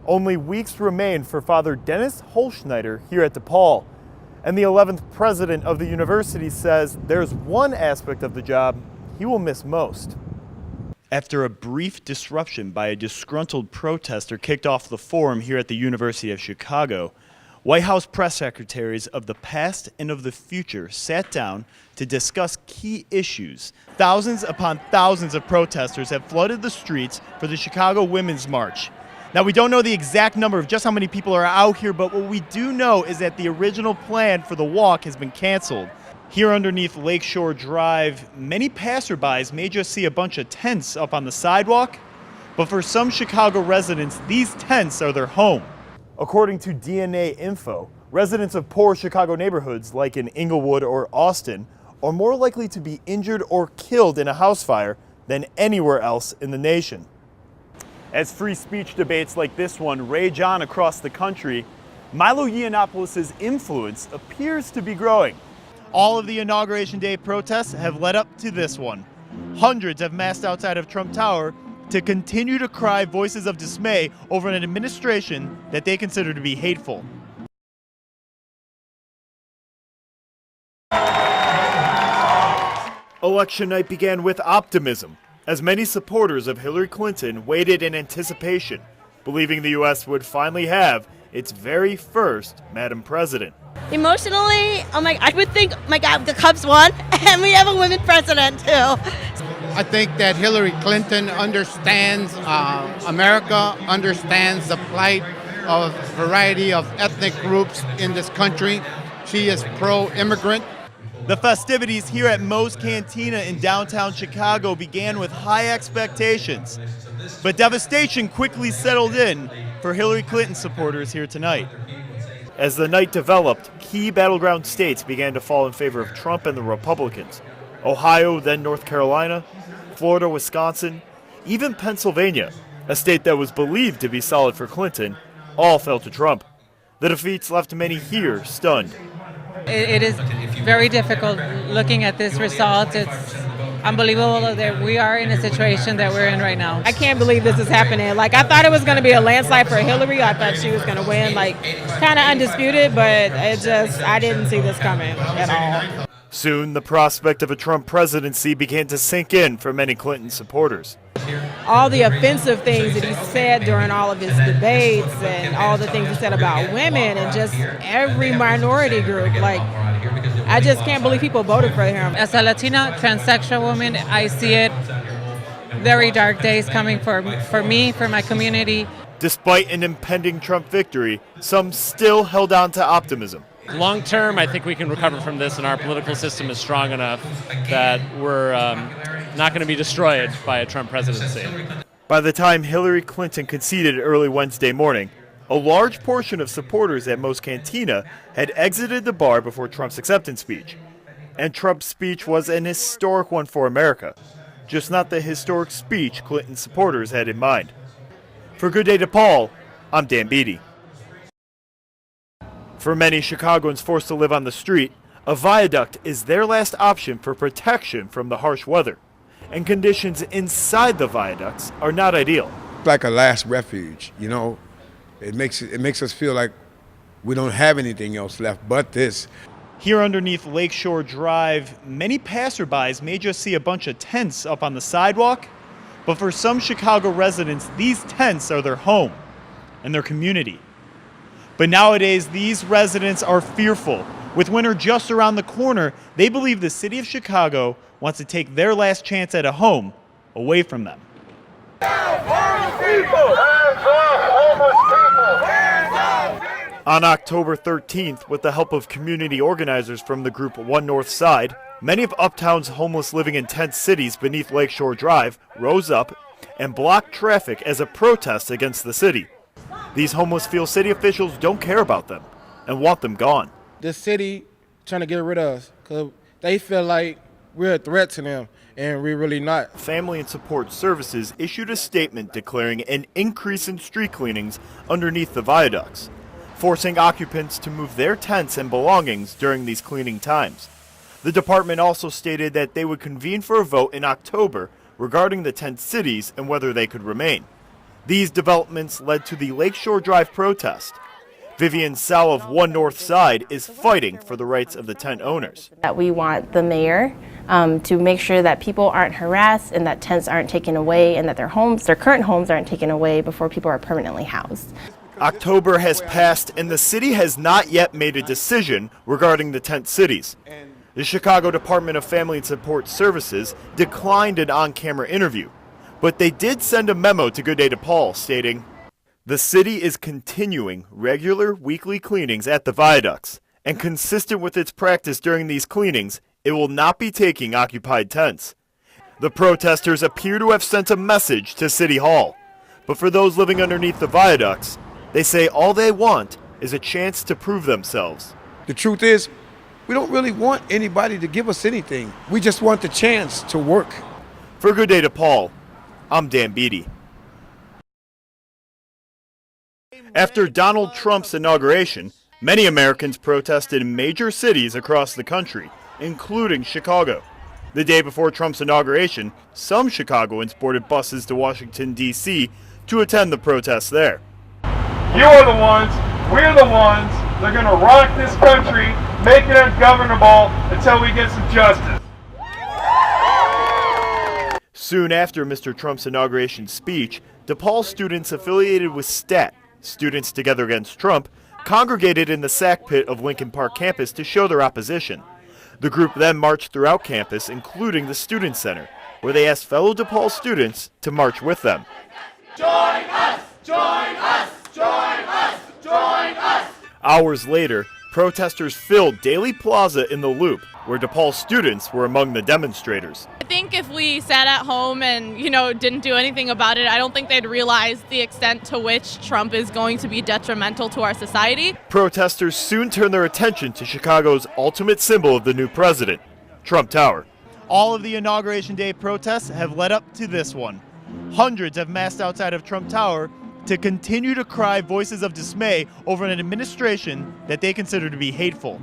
Only weeks remain for Father Dennis Holschneider here at DePaul. And the 11th president of the university says there's one aspect of the job he will miss most. After a brief disruption by a disgruntled protester kicked off the forum here at the University of Chicago, White House press secretaries of the past and of the future sat down to discuss key issues. Thousands upon thousands of protesters have flooded the streets for the Chicago Women's March. Now, we don't know the exact number of just how many people are out here, but what we do know is that the original plan for the walk has been canceled. Here underneath Lakeshore Drive, many passerbys may just see a bunch of tents up on the sidewalk, but for some Chicago residents, these tents are their home. According to DNA Info, residents of poor Chicago neighborhoods like in Inglewood or Austin are more likely to be injured or killed in a house fire than anywhere else in the nation. As free speech debates like this one rage on across the country, Milo Yiannopoulos' influence appears to be growing. All of the Inauguration Day protests have led up to this one. Hundreds have massed outside of Trump Tower to continue to cry voices of dismay over an administration that they consider to be hateful. Election night began with optimism, as many supporters of Hillary Clinton waited in anticipation, believing the U.S. would finally have its very first Madam President. Emotionally, I would think, oh my God, the Cubs won, and we have a women president too. I think that Hillary Clinton understands America, understands the plight of a variety of ethnic groups in this country. She is pro-immigrant. The festivities here at Moe's Cantina in downtown Chicago began with high expectations, but devastation quickly settled in for Hillary Clinton supporters here tonight. As the night developed, key battleground states began to fall in favor of Trump and the Republicans. Ohio, then North Carolina, Florida, Wisconsin, even Pennsylvania, a state that was believed to be solid for Clinton, all fell to Trump. The defeats left many here stunned. It is very difficult looking at this result. It's unbelievable that we are in a situation that we're in right now. I can't believe this is happening. I thought it was going to be a landslide for Hillary. I thought she was going to win, kind of undisputed, but I didn't see this coming at all. Soon, the prospect of a Trump presidency began to sink in for many Clinton supporters. All the offensive things that he said during all of his debates and all the things he said about women and just every minority group, I just can't believe people voted for him. As a Latina transsexual woman, I see it very dark days coming for me, for my community. Despite an impending Trump victory, some still held on to optimism. Long term, I think we can recover from this, and our political system is strong enough that we're not going to be destroyed by a Trump presidency. By the time Hillary Clinton conceded early Wednesday morning, a large portion of supporters at Moe's Cantina had exited the bar before Trump's acceptance speech. And Trump's speech was an historic one for America, just not the historic speech Clinton supporters had in mind. For Good Day DePaul, I'm Dan Beedie. For many Chicagoans forced to live on the street, a viaduct is their last option for protection from the harsh weather. And conditions inside the viaducts are not ideal. Like a last refuge, It makes us feel like we don't have anything else left but this. Here underneath Lakeshore Drive, many passerbys may just see a bunch of tents up on the sidewalk, but for some Chicago residents, these tents are their home and their community. But nowadays, these residents are fearful. With winter just around the corner, they believe the city of Chicago wants to take their last chance at a home away from them. On October 13th, with the help of community organizers from the group One North Side, many of Uptown's homeless living in tent cities beneath Lakeshore Drive rose up and blocked traffic as a protest against the city. These homeless feel city officials don't care about them and want them gone. The city trying to get rid of us because they feel like we're a threat to them, and we're really not. Family and Support Services issued a statement declaring an increase in street cleanings underneath the viaducts, forcing occupants to move their tents and belongings during these cleaning times. The department also stated that they would convene for a vote in October regarding the tent cities and whether they could remain. These developments led to the Lakeshore Drive protest. Vivian Sow of One North Side is fighting for the rights of the tent owners. That we want the mayor to make sure that people aren't harassed and that tents aren't taken away and that their current homes aren't taken away before people are permanently housed. October has passed and the city has not yet made a decision regarding the tent cities. The Chicago Department of Family and Support Services declined an on-camera interview, but they did send a memo to Good Day DePaul stating, "The city is continuing regular weekly cleanings at the viaducts, and consistent with its practice during these cleanings, it will not be taking occupied tents." The protesters appear to have sent a message to City Hall, but for those living underneath the viaducts, they say all they want is a chance to prove themselves. The truth is, we don't really want anybody to give us anything. We just want the chance to work. For Good Day DePaul, I'm Dan Beedie. After Donald Trump's inauguration, many Americans protested in major cities across the country, including Chicago. The day before Trump's inauguration, some Chicagoans boarded buses to Washington, D.C. to attend the protests there. You are the ones, we're the ones, that are going to rock this country, make it ungovernable until we get some justice. Soon after Mr. Trump's inauguration speech, DePaul students affiliated with STAT, Students Together Against Trump, congregated in the sack pit of Lincoln Park campus to show their opposition. The group then marched throughout campus, including the Student Center, where they asked fellow DePaul students to march with them. Join us! Join us! Join us! Join us! Hours later, protesters filled Daley Plaza in the Loop, where DePaul students were among the demonstrators. I think if we sat at home and, didn't do anything about it, I don't think they'd realize the extent to which Trump is going to be detrimental to our society. Protesters soon turned their attention to Chicago's ultimate symbol of the new president, Trump Tower. All of the Inauguration Day protests have led up to this one. Hundreds have massed outside of Trump Tower to continue to cry voices of dismay over an administration that they consider to be hateful.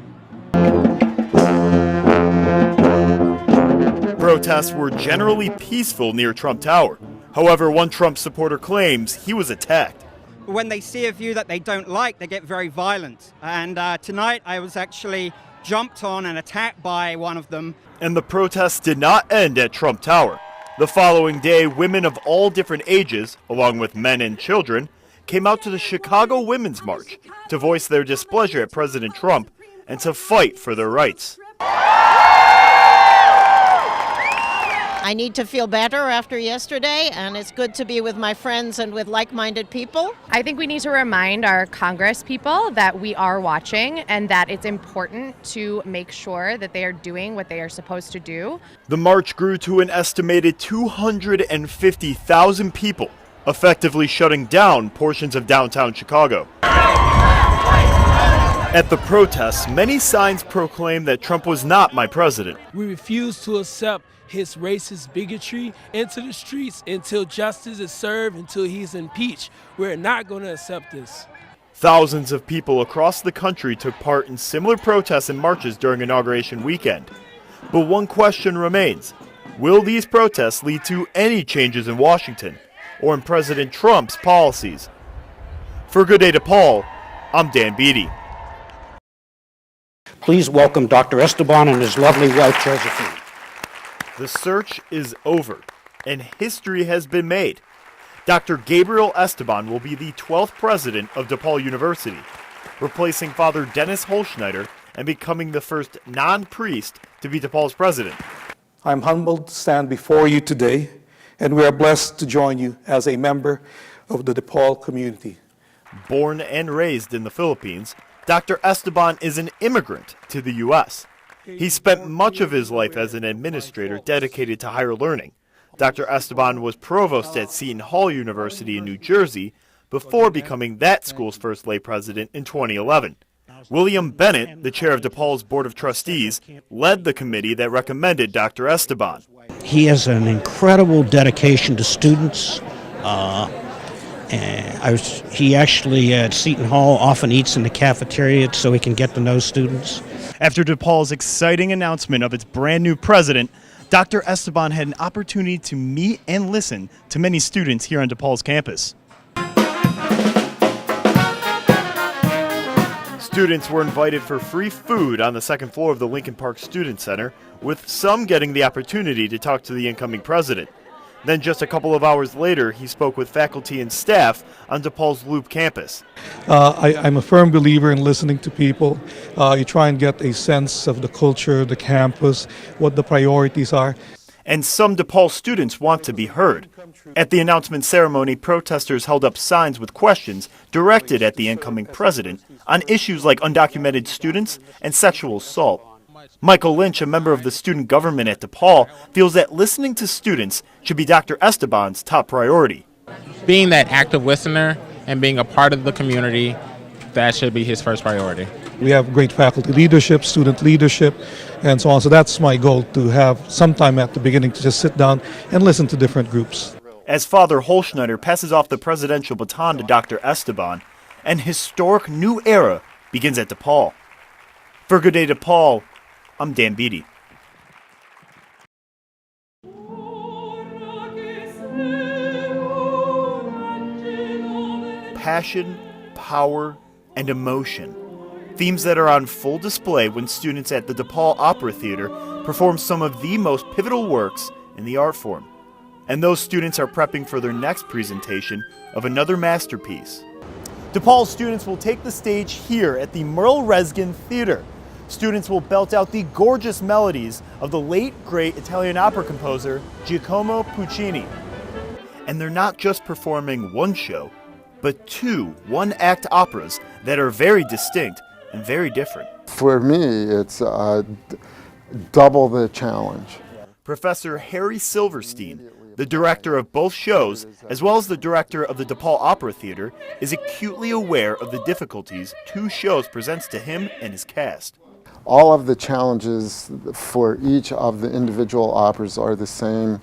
Protests were generally peaceful near Trump Tower. However, one Trump supporter claims he was attacked. When they see a view that they don't like, they get very violent. And tonight I was actually jumped on and attacked by one of them. And the protests did not end at Trump Tower. The following day, women of all different ages, along with men and children, came out to the Chicago Women's March to voice their displeasure at President Trump and to fight for their rights. I need to feel better after yesterday, and it's good to be with my friends and with like-minded people. I think we need to remind our Congress people that we are watching and that it's important to make sure that they are doing what they are supposed to do. The march grew to an estimated 250,000 people, effectively shutting down portions of downtown Chicago. At the protests, many signs proclaimed that Trump was not my president. We refuse to accept his racist bigotry into the streets until justice is served, until he's impeached. We're not going to accept this. Thousands of people across the country took part in similar protests and marches during inauguration weekend. But one question remains. Will these protests lead to any changes in Washington or in President Trump's policies? For Good Day DePaul, I'm Dan Beedie. Please welcome Dr. Esteban and his lovely wife, Josephine. The search is over, and history has been made. Dr. Gabriel Esteban will be the 12th president of DePaul University, replacing Father Dennis Holschneider and becoming the first non-priest to be DePaul's president. I'm humbled to stand before you today, and we are blessed to join you as a member of the DePaul community. Born and raised in the Philippines, Dr. Esteban is an immigrant to the U.S. He spent much of his life as an administrator dedicated to higher learning. Dr. Esteban was provost at Seton Hall University in New Jersey before becoming that school's first lay president in 2011. William Bennett, the chair of DePaul's Board of Trustees, led the committee that recommended Dr. Esteban. He has an incredible dedication to students. He actually at Seton Hall often eats in the cafeteria so he can get to know students. After DePaul's exciting announcement of its brand new president, Dr. Esteban had an opportunity to meet and listen to many students here on DePaul's campus. Students were invited for free food on the second floor of the Lincoln Park Student Center, with some getting the opportunity to talk to the incoming president. Then just a couple of hours later, he spoke with faculty and staff on DePaul's Loop campus. I'm a firm believer in listening to people. You try and get a sense of the culture, the campus, what the priorities are. And some DePaul students want to be heard. At the announcement ceremony, protesters held up signs with questions directed at the incoming president on issues like undocumented students and sexual assault. Michael Lynch, a member of the student government at DePaul, feels that listening to students should be Dr. Esteban's top priority. Being that active listener and being a part of the community, that should be his first priority. We have great faculty leadership, student leadership, and so on. So that's my goal, to have some time at the beginning to just sit down and listen to different groups. As Father Holschneider passes off the presidential baton to Dr. Esteban, an historic new era begins at DePaul. For Good Day DePaul, I'm Dan Beedie. Passion, power, and emotion. Themes that are on full display when students at the DePaul Opera Theater perform some of the most pivotal works in the art form. And those students are prepping for their next presentation of another masterpiece. DePaul students will take the stage here at the Merle Reskin Theater. Students will belt out the gorgeous melodies of the late, great Italian opera composer Giacomo Puccini. And they're not just performing one show, but two one-act operas that are very distinct and very different. For me, it's double the challenge. Professor Harry Silverstein, the director of both shows, as well as the director of the DePaul Opera Theater, is acutely aware of the difficulties two shows presents to him and his cast. All of the challenges for each of the individual operas are the same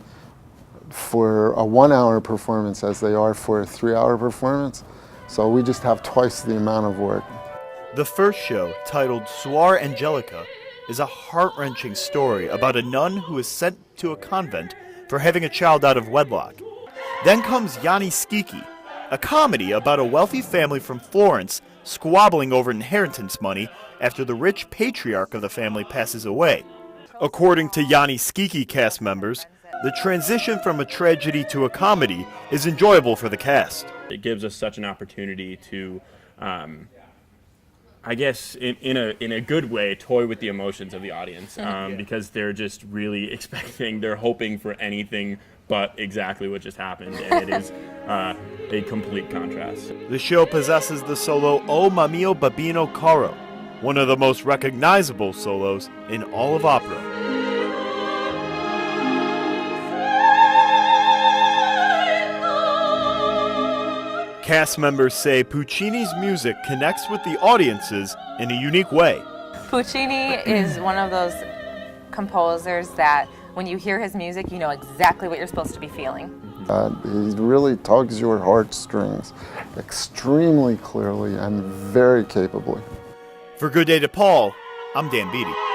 for a 1-hour performance as they are for a 3-hour performance. So we just have twice the amount of work. The first show, titled Suor Angelica, is a heart-wrenching story about a nun who is sent to a convent for having a child out of wedlock. Then comes Yanni Schicchi, a comedy about a wealthy family from Florence squabbling over inheritance money after the rich patriarch of the family passes away. According to Yanni Schicchi cast members, the transition from a tragedy to a comedy is enjoyable for the cast. It gives us such an opportunity to, I guess, in a good way, toy with the emotions of the audience, because they're just really expecting, they're hoping for anything but exactly what just happened, and it is a complete contrast. The show possesses the solo O Ma Mio Babino Caro, one of the most recognizable solos in all of opera. Cast members say Puccini's music connects with the audiences in a unique way. Puccini is one of those composers that when you hear his music, you know exactly what you're supposed to be feeling. He really tugs your heartstrings extremely clearly and very capably. For Good Day DePaul, I'm Dan Beedie.